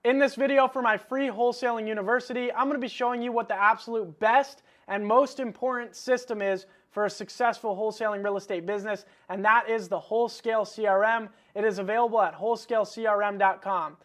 In this video for my free Wholesaling University, I'm going to be showing you what the absolute best and most important system is for a successful wholesaling real estate business, and that is the Wholescale CRM. It is available at wholescalecrm.com.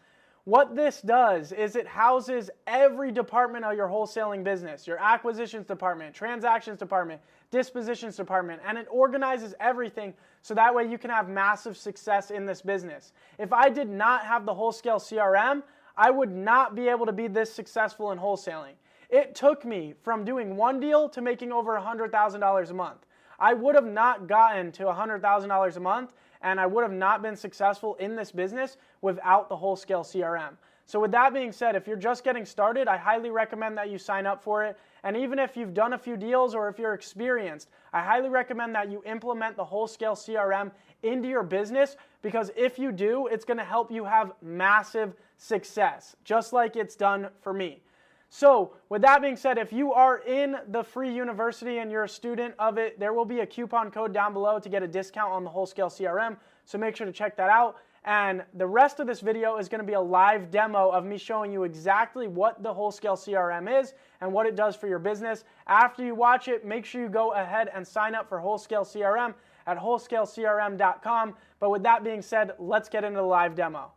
What this does is it houses every department of your wholesaling business, your acquisitions department, transactions department, dispositions department, and it organizes everything so that way you can have massive success in this business. If I did not have the Wholescale CRM, I would not be able to be this successful in wholesaling. It took me from doing one deal to making over $100,000 a month. I would have not gotten to $100,000 a month, and I would have not been successful in this business without the Wholescale CRM. So with that being said, if you're just getting started, I highly recommend that you sign up for it. And even if you've done a few deals or if you're experienced, I highly recommend that you implement the Wholescale CRM into your business, because if you do, it's going to help you have massive success, just like it's done for me. So with that being said, if you are in the free university and you're a student of it, there will be a coupon code down below to get a discount on the Wholescale CRM. So make sure to check that out. And the rest of this video is going to be a live demo of me showing you exactly what the Wholescale CRM is and what it does for your business. After you watch it, make sure you go ahead and sign up for Wholescale CRM at wholescalecrm.com. But with that being said, let's get into the live demo.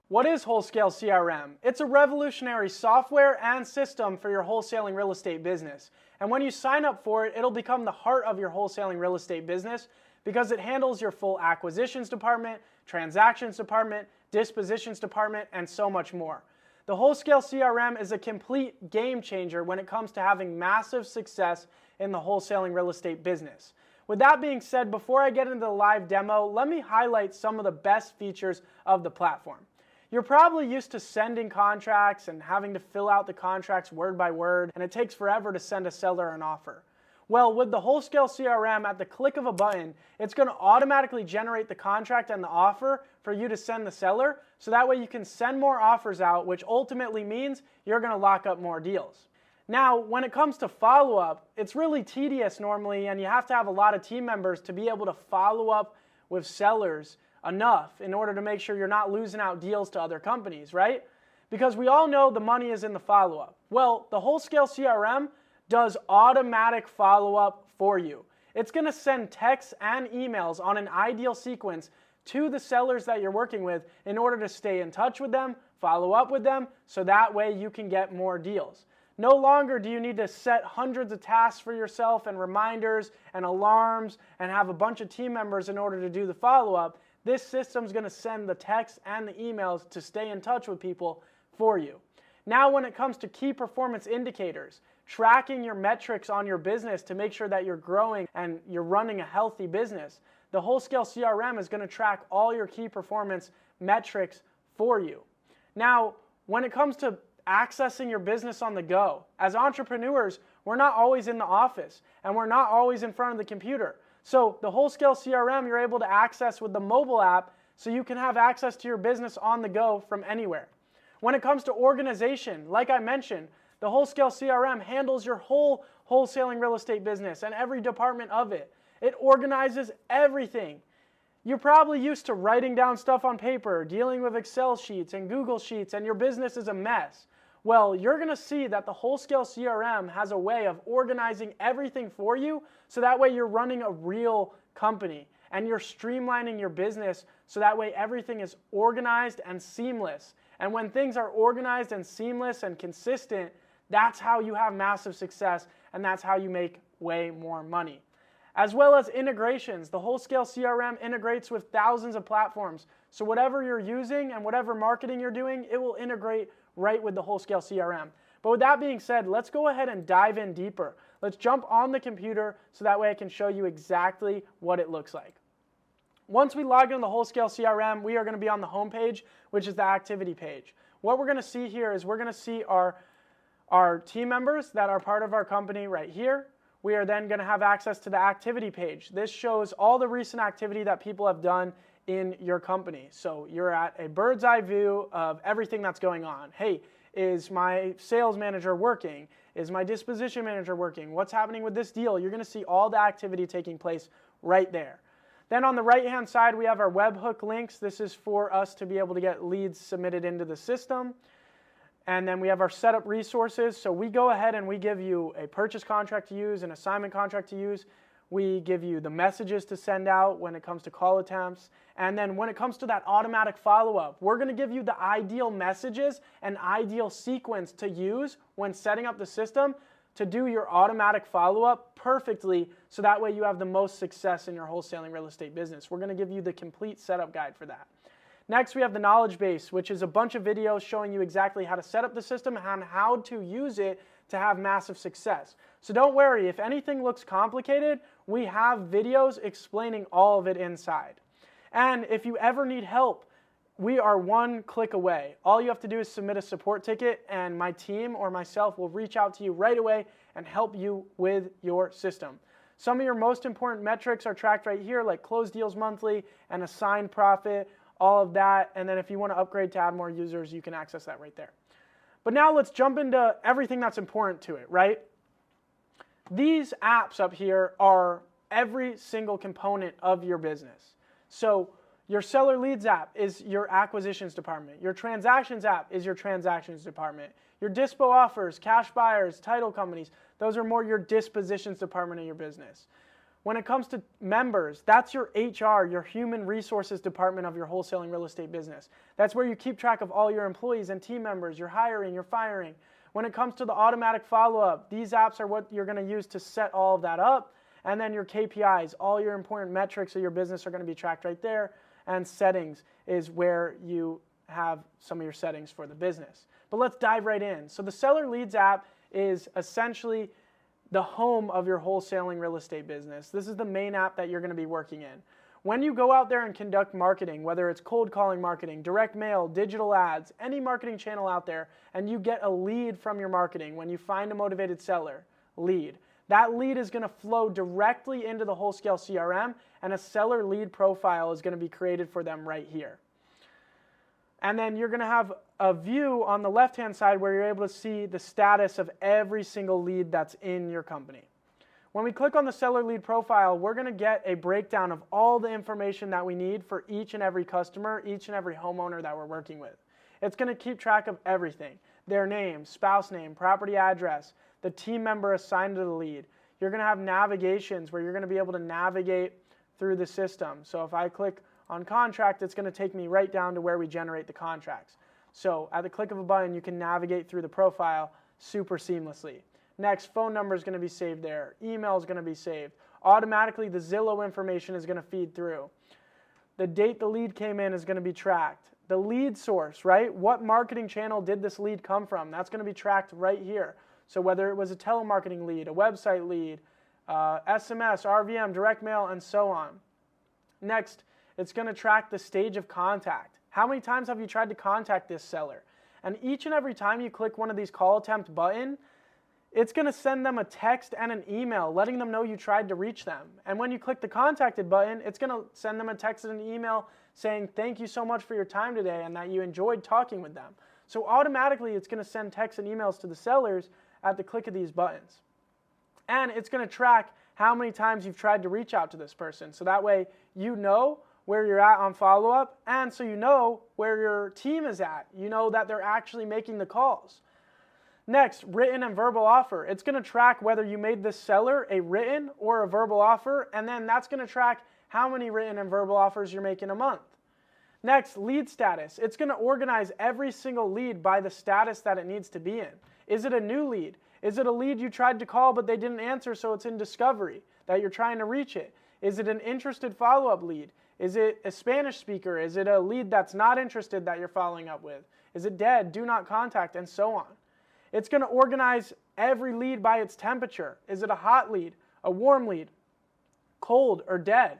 What is Wholescale CRM? It's a revolutionary software and system for your wholesaling real estate business. And when you sign up for it, it'll become the heart of your wholesaling real estate business because it handles your full acquisitions department, transactions department, dispositions department, and so much more. The Wholescale CRM is a complete game changer when it comes to having massive success in the wholesaling real estate business. With that being said, before I get into the live demo, let me highlight some of the best features of the platform. You're probably used to sending contracts and having to fill out the contracts word by word, and it takes forever to send a seller an offer. Well, with the Wholescale CRM, at the click of a button, it's going to automatically generate the contract and the offer for you to send the seller, so that way you can send more offers out, which ultimately means you're going to lock up more deals. Now, when it comes to follow-up, it's really tedious normally, and you have to have a lot of team members to be able to follow up with sellers enough in order to make sure you're not losing out deals to other companies, right? Because we all know the money is in the follow-up. Well, the Wholescale CRM does automatic follow-up for you. It's going to send texts and emails on an ideal sequence to the sellers that you're working with in order to stay in touch with them, follow up with them, so that way you can get more deals. No longer do you need to set hundreds of tasks for yourself and reminders and alarms and have a bunch of team members in order to do the follow-up. This system is going to send the texts and the emails to stay in touch with people for you. Now, when it comes to key performance indicators, tracking your metrics on your business to make sure that you're growing and you're running a healthy business, the Wholescale CRM is going to track all your key performance metrics for you. Now, when it comes to accessing your business on the go, as entrepreneurs, we're not always in the office and we're not always in front of the computer. So the Wholescale CRM you're able to access with the mobile app, so you can have access to your business on the go from anywhere. When it comes to organization, like I mentioned, the Wholescale CRM handles your whole wholesaling real estate business and every department of it. It organizes everything. You're probably used to writing down stuff on paper, dealing with Excel sheets and Google Sheets, and your business is a mess. Well, you're going to see that the Wholescale CRM has a way of organizing everything for you, so that way you're running a real company and you're streamlining your business so that way everything is organized and seamless. And when things are organized and seamless and consistent, that's how you have massive success and that's how you make way more money. As well as integrations, the Wholescale CRM integrates with thousands of platforms. So whatever you're using and whatever marketing you're doing, it will integrate right with the Wholescale CRM. But with that being said, let's go ahead and dive in deeper. Let's jump on the computer so that way I can show you exactly what it looks like. Once we log into the Wholescale CRM, we are going to be on the home page, which is the activity page. What we're going to see here is we're going to see our team members that are part of our company right here. We are then going to have access to the activity page. This shows all the recent activity that people have done in your company. So you're at a bird's eye view of everything that's going on. Hey, is my sales manager working? Is my disposition manager working? What's happening with this deal? You're going to see all the activity taking place right there. Then on the right-hand side, we have our webhook links. This is for us to be able to get leads submitted into the system. And then we have our setup resources. So we go ahead and we give you a purchase contract to use, an assignment contract to use. We give you the messages to send out when it comes to call attempts. And then when it comes to that automatic follow-up, we're going to give you the ideal messages and ideal sequence to use when setting up the system to do your automatic follow-up perfectly, so that way you have the most success in your wholesaling real estate business. We're going to give you the complete setup guide for that. Next, we have the knowledge base, which is a bunch of videos showing you exactly how to set up the system and how to use it to have massive success. So don't worry, if anything looks complicated, we have videos explaining all of it inside. And if you ever need help, we are one click away. All you have to do is submit a support ticket, and my team or myself will reach out to you right away and help you with your system. Some of your most important metrics are tracked right here, like closed deals monthly and assigned profit, all of that. And then if you want to upgrade to add more users, you can access that right there. But now let's jump into everything that's important to it, right? These apps up here are every single component of your business. So your seller leads app is your acquisitions department. Your transactions app is your transactions department. Your dispo offers, cash buyers, title companies, those are more your dispositions department of your business. When it comes to members, that's your HR, your human resources department of your wholesaling real estate business. That's where you keep track of all your employees and team members, your hiring, your firing. When it comes to the automatic follow-up, these apps are what you're going to use to set all of that up. And then your KPIs, all your important metrics of your business are going to be tracked right there. And settings is where you have some of your settings for the business. But let's dive right in. So the Seller Leads app is essentially the home of your wholesaling real estate business. This is the main app that you're going to be working in. When you go out there and conduct marketing, whether it's cold calling marketing, direct mail, digital ads, any marketing channel out there, and you get a lead from your marketing, when you find a motivated seller lead, that lead is going to flow directly into the Wholescale CRM, and a seller lead profile is going to be created for them right here. And then you're going to have a view on the left-hand side where you're able to see the status of every single lead that's in your company. When we click on the seller lead profile, we're going to get a breakdown of all the information that we need for each and every customer, each and every homeowner that we're working with. It's going to keep track of everything: their name, spouse name, property address, the team member assigned to the lead. You're going to have navigations where you're going to be able to navigate through the system. So if I click on contract, it's going to take me right down to where we generate the contracts. So at the click of a button, you can navigate through the profile super seamlessly. Next, phone number is going to be saved there. Email is going to be saved. Automatically, the Zillow information is going to feed through. The date the lead came in is going to be tracked. The lead source, right? What marketing channel did this lead come from? That's going to be tracked right here. So whether it was a telemarketing lead, a website lead, SMS, RVM, direct mail, and so on. Next, it's going to track the stage of contact. How many times have you tried to contact this seller? And each and every time you click one of these call attempt button, it's going to send them a text and an email letting them know you tried to reach them. And when you click the contacted button, it's going to send them a text and an email saying thank you so much for your time today and that you enjoyed talking with them. So automatically it's going to send texts and emails to the sellers at the click of these buttons. And it's going to track how many times you've tried to reach out to this person. So that way you know where you're at on follow-up, and so you know where your team is at. You know that they're actually making the calls. Next, written and verbal offer. It's going to track whether you made this seller a written or a verbal offer, and then that's going to track how many written and verbal offers you're making a month. Next, lead status. It's going to organize every single lead by the status that it needs to be in. Is it a new lead? Is it a lead you tried to call but they didn't answer, so it's in discovery, that you're trying to reach it? Is it an interested follow-up lead? Is it a Spanish speaker? Is it a lead that's not interested that you're following up with? Is it dead, do not contact, and so on? It's going to organize every lead by its temperature. Is it a hot lead, a warm lead, cold, or dead?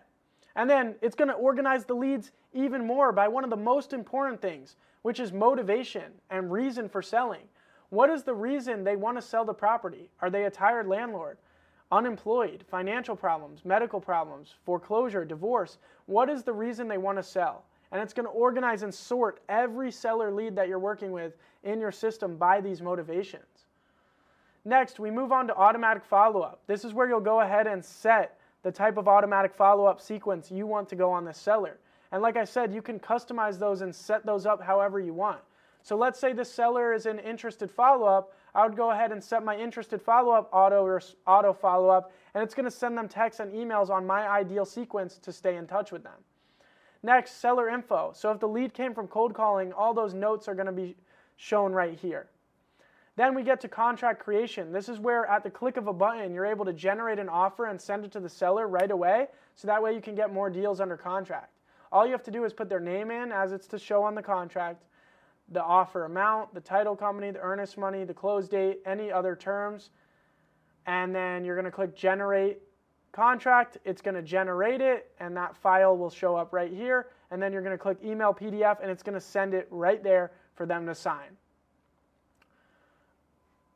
And then it's going to organize the leads even more by one of the most important things, which is motivation and reason for selling. What is the reason they want to sell the property? Are they a tired landlord? Unemployed, financial problems, medical problems, foreclosure, divorce? What is the reason they want to sell? And it's going to organize and sort every seller lead that you're working with in your system by these motivations. Next, we move on to automatic follow-up. This is where you'll go ahead and set the type of automatic follow-up sequence you want to go on the seller. And like I said, you can customize those and set those up however you want. So let's say the seller is in interested follow-up. I would go ahead and set my interested follow-up auto follow-up, and it's going to send them texts and emails on my ideal sequence to stay in touch with them. Next, seller info. So if the lead came from cold calling, all those notes are going to be shown right here. Then we get to contract creation. This is where at the click of a button, you're able to generate an offer and send it to the seller right away, so that way you can get more deals under contract. All you have to do is put their name in as it's to show on the contract, the offer amount, the title company, the earnest money, the close date, any other terms, and then you're going to click generate contract. It's going to generate it, and that file will show up right here, and then you're going to click email PDF, and it's going to send it right there for them to sign.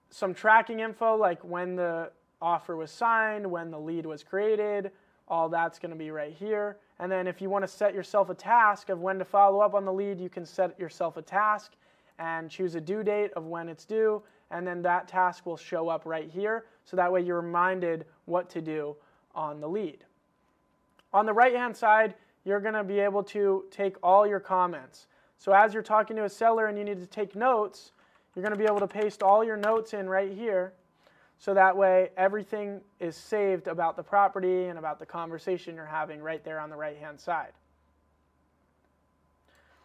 Some tracking info like when the offer was signed, when the lead was created, all that's going to be right here. And then if you want to set yourself a task of when to follow up on the lead, you can set yourself a task and choose a due date of when it's due, and then that task will show up right here, so that way you're reminded what to do on the lead. On the right-hand side, you're going to be able to take all your comments. So as you're talking to a seller and you need to take notes, you're going to be able to paste all your notes in right here, so that way everything is saved about the property and about the conversation you're having right there on the right-hand side.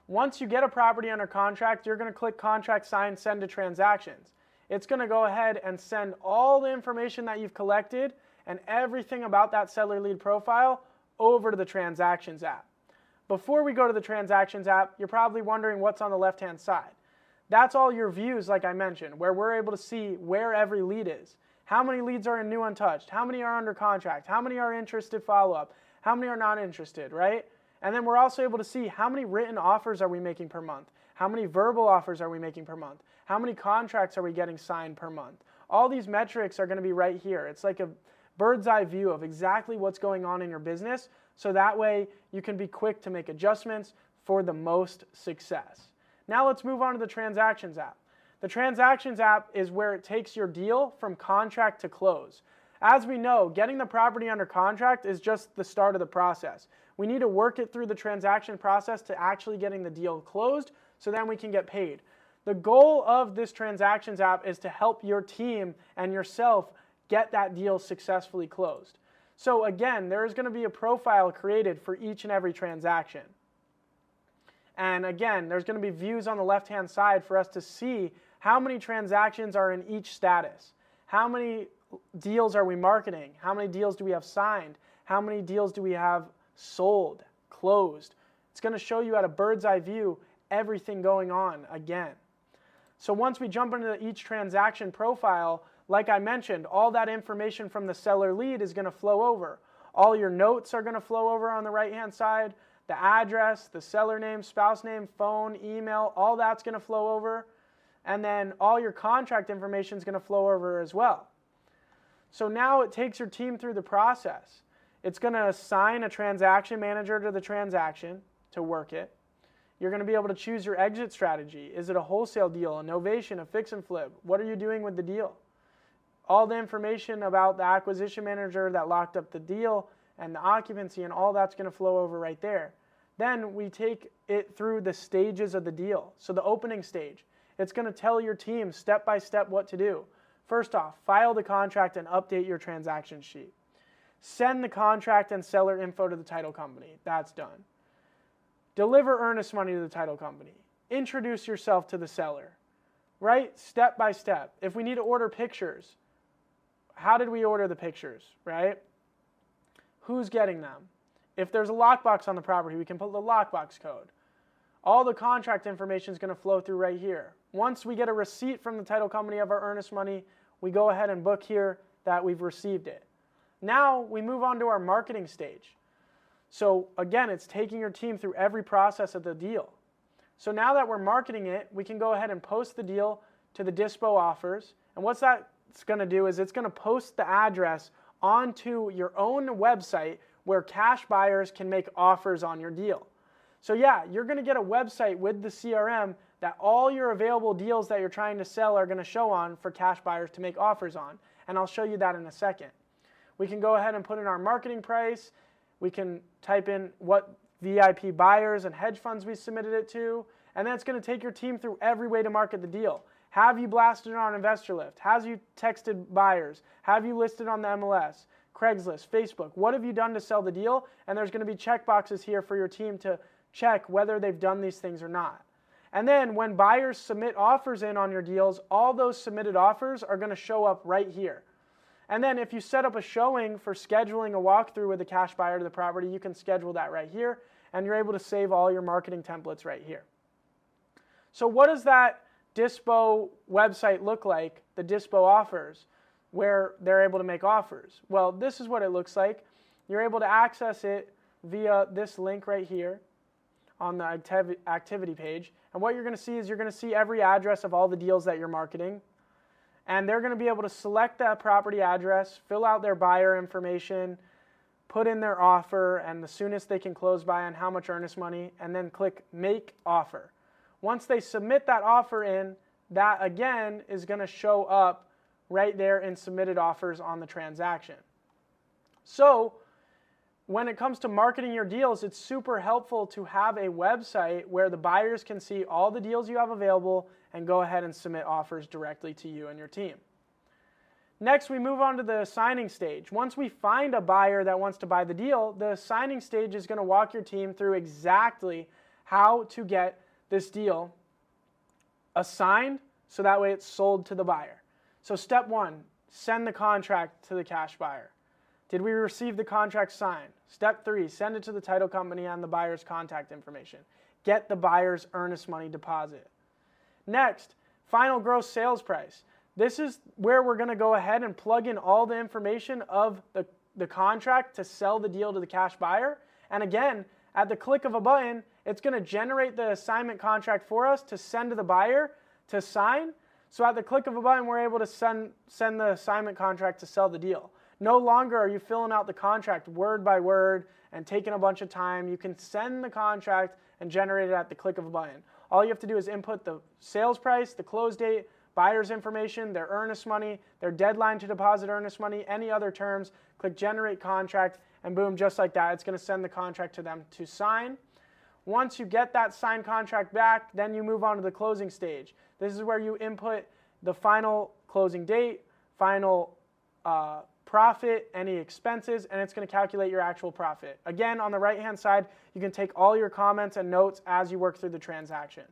Once you get a property under contract, you're going to click Contract Sign, Send to Transactions. It's going to go ahead and send all the information that you've collected and everything about that seller lead profile over to the Transactions app. Before we go to the Transactions app, you're probably wondering what's on the left-hand side. That's all your views, like I mentioned, where we're able to see where every lead is. How many leads are in new untouched? How many are under contract? How many are interested follow-up? How many are not interested, right? And then we're also able to see how many written offers are we making per month? How many verbal offers are we making per month? How many contracts are we getting signed per month? All these metrics are going to be right here. It's like a bird's eye view of exactly what's going on in your business, so that way you can be quick to make adjustments for the most success. Now let's move on to the Transactions app. The Transactions app is where it takes your deal from contract to close. As we know, getting the property under contract is just the start of the process. We need to work it through the transaction process to actually getting the deal closed, so then we can get paid. The goal of this Transactions app is to help your team and yourself get that deal successfully closed. So again, there is going to be a profile created for each and every transaction. And again, there's going to be views on the left-hand side for us to see how many transactions are in each status. How many deals are we marketing? How many deals do we have signed? How many deals do we have sold, closed? It's going to show you at a bird's eye view everything going on again. So once we jump into each transaction profile, like I mentioned, all that information from the seller lead is going to flow over. All your notes are going to flow over on the right-hand side. The address, the seller name, spouse name, phone, email, all that's going to flow over. And then all your contract information is going to flow over as well. So now it takes your team through the process. It's going to assign a transaction manager to the transaction to work it. You're going to be able to choose your exit strategy. Is it a wholesale deal, a novation, a fix and flip? What are you doing with the deal? All the information about the acquisition manager that locked up the deal and the occupancy and all that's going to flow over right there. Then we take it through the stages of the deal. So the opening stage, it's going to tell your team step by step what to do. First off, file the contract and update your transaction sheet. Send the contract and seller info to the title company. That's done. Deliver earnest money to the title company. Introduce yourself to the seller, right? Step by step. If we need to order pictures, how did we order the pictures, right? Who's getting them? If there's a lockbox on the property, we can put the lockbox code. All the contract information is going to flow through right here. Once we get a receipt from the title company of our earnest money, we go ahead and book here that we've received it. Now we move on to our marketing stage. So again, it's taking your team through every process of the deal. So now that we're marketing it, we can go ahead and post the deal to the Dispo offers. And what's that's going to do is it's going to post the address onto your own website where cash buyers can make offers on your deal. So yeah, you're going to get a website with the CRM that all your available deals that you're trying to sell are going to show on for cash buyers to make offers on. And I'll show you that in a second. We can go ahead and put in our marketing price. We can type in what VIP buyers and hedge funds we submitted it to, and then it's going to take your team through every way to market the deal. Have you blasted it on InvestorLift? Have you texted buyers? Have you listed on the MLS, Craigslist, Facebook? What have you done to sell the deal? And there's going to be check boxes here for your team to check whether they've done these things or not. And then when buyers submit offers in on your deals, all those submitted offers are going to show up right here. And then if you set up a showing for scheduling a walkthrough with a cash buyer to the property, you can schedule that right here, and you're able to save all your marketing templates right here. So what does that Dispo website look like, the Dispo offers, where they're able to make offers? Well, this is what it looks like. You're able to access it via this link right here on the activity page. And what you're going to see is you're going to see every address of all the deals that you're marketing. And they're going to be able to select that property address, fill out their buyer information, put in their offer and the soonest they can close by and how much earnest money, and then click Make Offer. Once they submit that offer in, that again is going to show up right there in Submitted Offers on the transaction. So when it comes to marketing your deals, it's super helpful to have a website where the buyers can see all the deals you have available and go ahead and submit offers directly to you and your team. Next, we move on to the signing stage. Once we find a buyer that wants to buy the deal, the signing stage is going to walk your team through exactly how to get this deal assigned so that way it's sold to the buyer. So step one, send the contract to the cash buyer. Did we receive the contract signed? Step three, send it to the title company and the buyer's contact information. Get the buyer's earnest money deposit. Next, final gross sales price. This is where we're going to go ahead and plug in all the information of the contract to sell the deal to the cash buyer. And again, at the click of a button, it's going to generate the assignment contract for us to send to the buyer to sign. So at the click of a button, we're able to send the assignment contract to sell the deal. No longer are you filling out the contract word by word and taking a bunch of time. You can send the contract and generate it at the click of a button. All you have to do is input the sales price, the close date, buyer's information, their earnest money, their deadline to deposit earnest money, any other terms, click Generate Contract, and boom, just like that, it's going to send the contract to them to sign. Once you get that signed contract back, then you move on to the closing stage. This is where you input the final closing date, final profit, any expenses, and it's going to calculate your actual profit. Again, on the right-hand side, you can take all your comments and notes as you work through the transaction.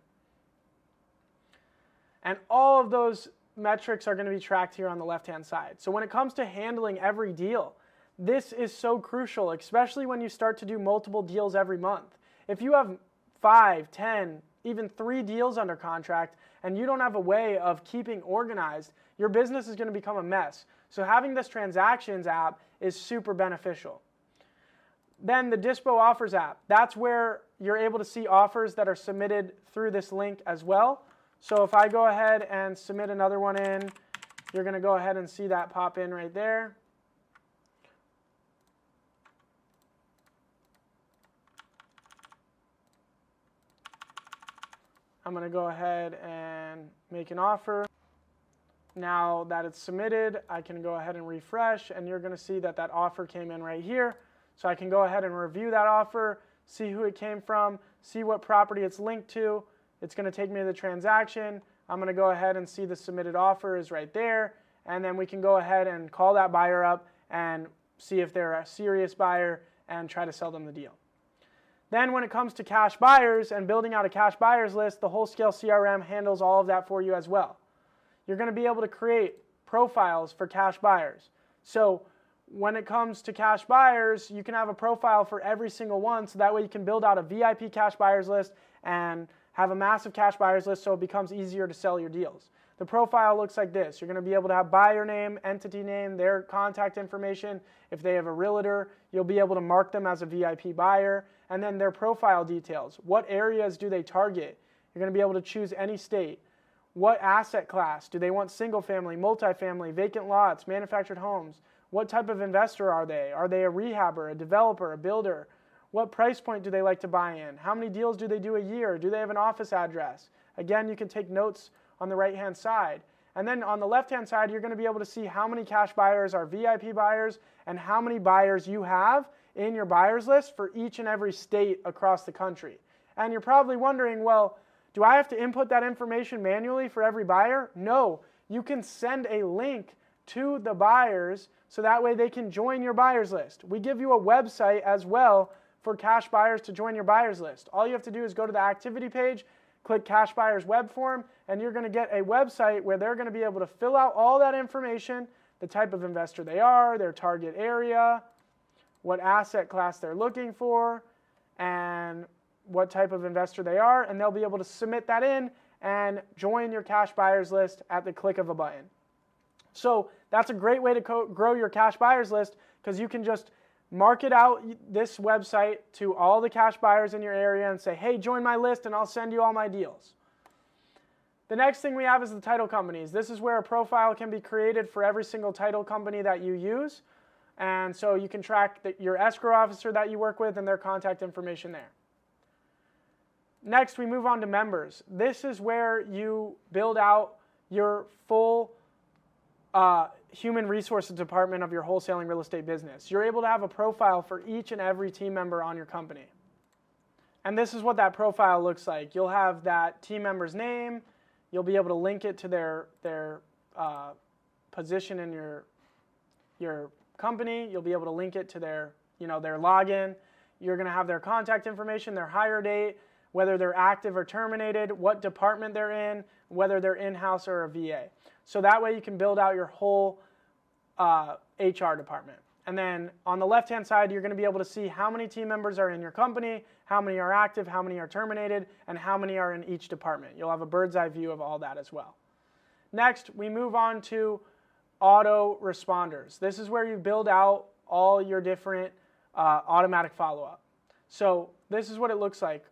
And all of those metrics are going to be tracked here on the left-hand side. So when it comes to handling every deal, this is so crucial, especially when you start to do multiple deals every month. If you have 5, 10, even 3 deals under contract, and you don't have a way of keeping organized, your business is going to become a mess. So having this transactions app is super beneficial. Then the Dispo Offers app. That's where you're able to see offers that are submitted through this link as well. So if I go ahead and submit another one in, you're going to go ahead and see that pop in right there. I'm going to go ahead and make an offer. Now that it's submitted, I can go ahead and refresh, and you're going to see that that offer came in right here. So I can go ahead and review that offer, see who it came from, see what property it's linked to. It's going to take me to the transaction. I'm going to go ahead and see the submitted offer is right there, and then we can go ahead and call that buyer up and see if they're a serious buyer and try to sell them the deal. Then when it comes to cash buyers and building out a cash buyers list, the Wholescale CRM handles all of that for you as well. You're going to be able to create profiles for cash buyers. So when it comes to cash buyers, you can have a profile for every single one, so that way you can build out a VIP cash buyers list and have a massive cash buyers list so it becomes easier to sell your deals. The profile looks like this. You're going to be able to have buyer name, entity name, their contact information. If they have a realtor, you'll be able to mark them as a VIP buyer. And then their profile details. What areas do they target? You're going to be able to choose any state. What asset class? Do they want single family, multifamily, vacant lots, manufactured homes? What type of investor are they? Are they a rehabber, a developer, a builder? What price point do they like to buy in? How many deals do they do a year? Do they have an office address? Again, you can take notes on the right-hand side. And then on the left-hand side, you're going to be able to see how many cash buyers are VIP buyers and how many buyers you have in your buyers list for each and every state across the country. And you're probably wondering, well, do I have to input that information manually for every buyer? No, you can send a link to the buyers so that way they can join your buyers list. We give you a website as well for cash buyers to join your buyers list. All you have to do is go to the activity page, click cash buyers web form, and you're going to get a website where they're going to be able to fill out all that information, the type of investor they are, their target area, what asset class they're looking for, and what type of investor they are, and they'll be able to submit that in and join your cash buyers list at the click of a button. So that's a great way to grow your cash buyers list, because you can just market out this website to all the cash buyers in your area and say, hey, join my list and I'll send you all my deals. The next thing we have is the title companies. This is where a profile can be created for every single title company that you use. And so you can track your escrow officer that you work with and their contact information there. Next, we move on to members. This is where you build out your full human resources department of your wholesaling real estate business. You're able to have a profile for each and every team member on your company. And this is what that profile looks like. You'll have that team member's name. You'll be able to link it to their position in your company. You'll be able to link it to their login. You're going to have their contact information, their hire date, whether they're active or terminated, what department they're in, whether they're in-house or a VA. So that way you can build out your whole HR department. And then on the left-hand side, you're going to be able to see how many team members are in your company, how many are active, how many are terminated, and how many are in each department. You'll have a bird's eye view of all that as well. Next, we move on to auto responders. This is where you build out all your different automatic follow-up. So this is what it looks like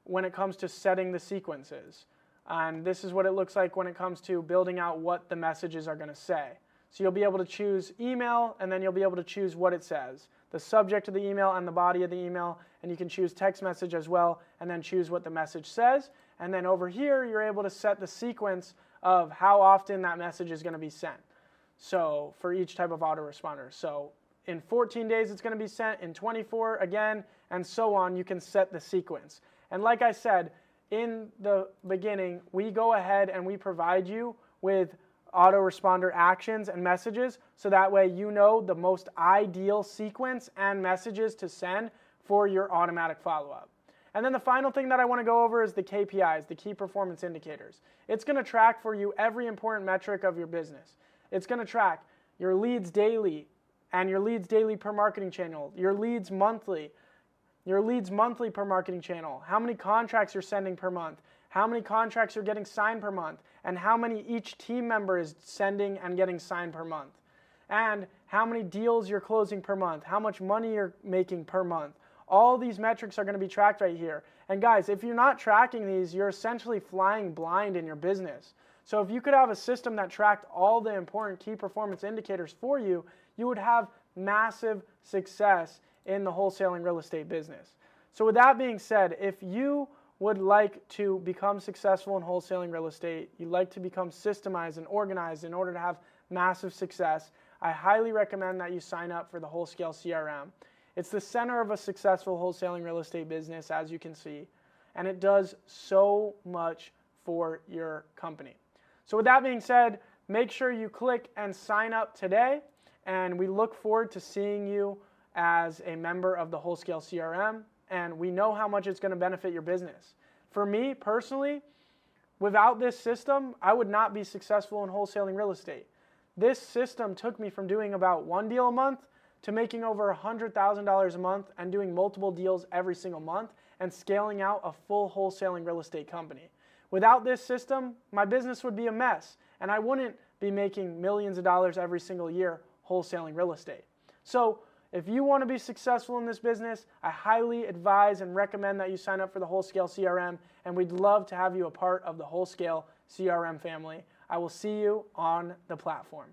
when it comes to setting the sequences. And this is what it looks like when it comes to building out what the messages are going to say. So you'll be able to choose email, and then you'll be able to choose what it says, the subject of the email and the body of the email, and you can choose text message as well, and then choose what the message says. And then over here, you're able to set the sequence of how often that message is going to be sent. So for each type of autoresponder. So in 14 days, it's going to be sent, in 24 again, and so on. You can set the sequence. And like I said, in the beginning, we go ahead and we provide you with autoresponder actions and messages, so that way you know the most ideal sequence and messages to send for your automatic follow-up. And then the final thing that I want to go over is the KPIs, the key performance indicators. It's going to track for you every important metric of your business. It's going to track your leads daily and your leads daily per marketing channel, your leads monthly per marketing channel, how many contracts you're sending per month, how many contracts you're getting signed per month, and how many each team member is sending and getting signed per month, and how many deals you're closing per month, how much money you're making per month. All these metrics are going to be tracked right here. And guys, if you're not tracking these, you're essentially flying blind in your business. So if you could have a system that tracked all the important key performance indicators for you, you would have massive success in the wholesaling real estate business. So with that being said, if you would like to become successful in wholesaling real estate, you'd like to become systemized and organized in order to have massive success, I highly recommend that you sign up for the Wholescale CRM. It's the center of a successful wholesaling real estate business, as you can see, and it does so much for your company. So with that being said, make sure you click and sign up today, and we look forward to seeing you as a member of the Wholescale CRM, and we know how much it's going to benefit your business. For me personally, without this system, I would not be successful in wholesaling real estate. This system took me from doing about one deal a month to making over $100,000 a month and doing multiple deals every single month and scaling out a full wholesaling real estate company. Without this system, my business would be a mess, and I wouldn't be making millions of dollars every single year wholesaling real estate. So if you want to be successful in this business, I highly advise and recommend that you sign up for the Wholescale CRM, and we'd love to have you a part of the Wholescale CRM family. I will see you on the platform.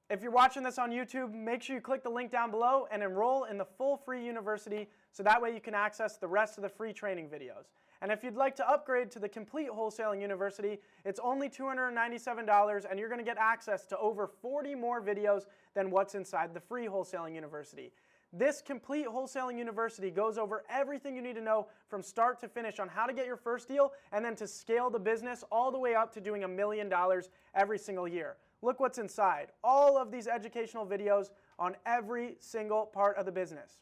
If you're watching this on YouTube, make sure you click the link down below and enroll in the full free university, so that way you can access the rest of the free training videos. And if you'd like to upgrade to the complete Wholesaling University, it's only $297, and you're going to get access to over 40 more videos than what's inside the free Wholesaling University. This complete Wholesaling University goes over everything you need to know from start to finish on how to get your first deal and then to scale the business all the way up to doing $1 million every single year. Look what's inside. All of these educational videos on every single part of the business.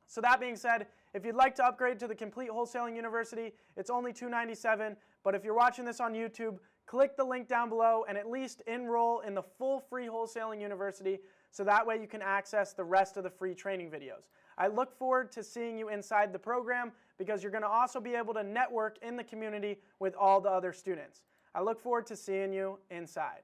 So that being said, if you'd like to upgrade to the complete Wholesaling University, it's only $297. But if you're watching this on YouTube, click the link down below and at least enroll in the full free Wholesaling University so that way you can access the rest of the free training videos. I look forward to seeing you inside the program because you're going to also be able to network in the community with all the other students. I look forward to seeing you inside.